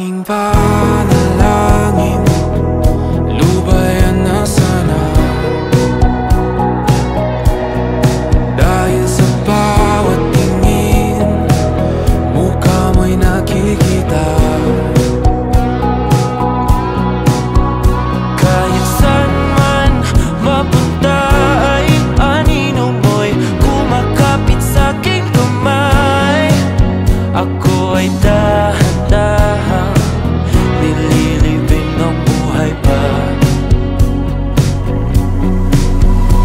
tanging panalangin, lubayan na sana. Dahil sa bawat tingin, mukha mo'y nakikita. Kahit saan man mapunta ay anino mo'y kumakapit sa'king kamay. Ako ay dahan-dahang nililibing ng buhay pa.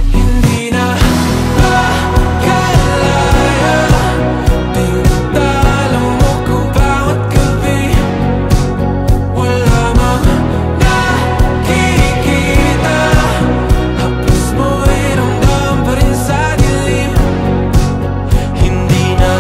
Hindi na makalaya, tinatalo mo ko bawat gabi. Wala mang nakikita, hapos mo'y ramdam pa rin sa dilim. Hindi na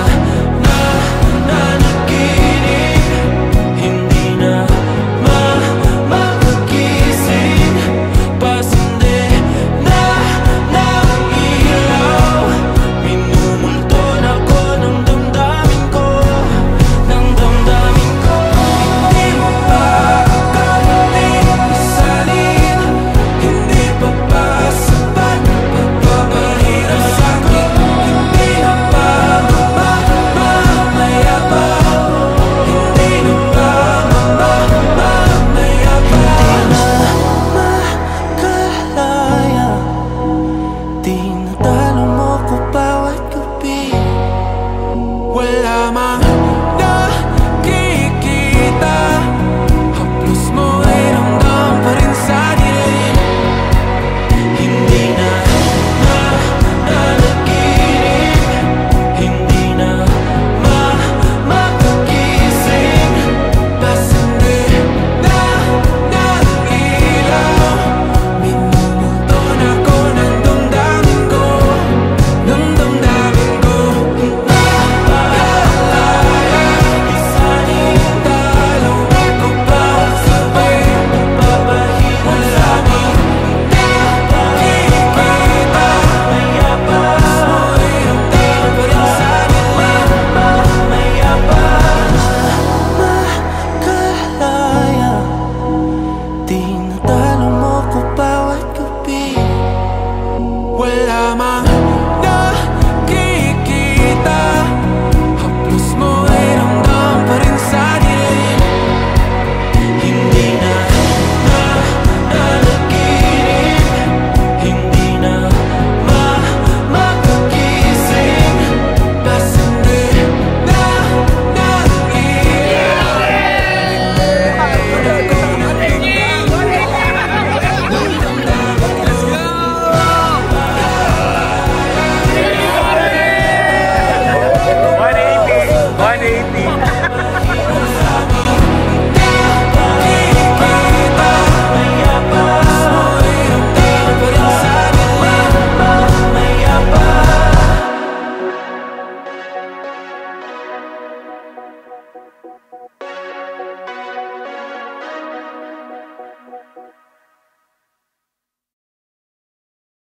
tinatalo mo ko bawat gabi. Wala mang